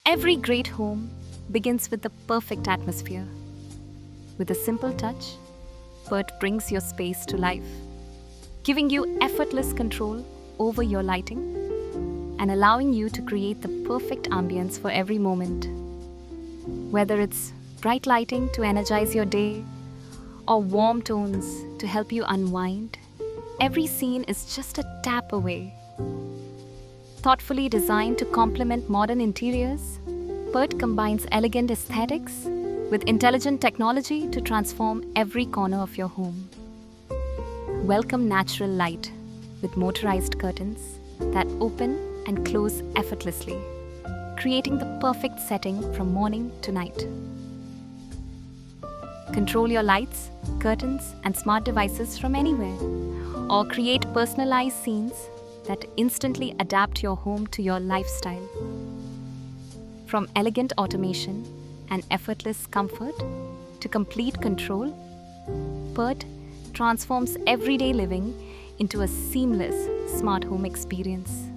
Every great home begins with the perfect atmosphere. With a simple touch, Pert brings your space to life, giving you effortless control over your lighting and allowing you to create the perfect ambience for every moment. Whether it's bright lighting to energize your day or warm tones to help you unwind, every scene is just a tap away. Thoughtfully designed to complement modern interiors, Pert combines elegant aesthetics with intelligent technology to transform every corner of your home. Welcome natural light with motorized curtains that open and close effortlessly, creating the perfect setting from morning to night. Control your lights, curtains, and smart devices from anywhere, or create personalized scenes that instantly adapt your home to your lifestyle. From elegant automation and effortless comfort to complete control, Pert transforms everyday living into a seamless smart home experience.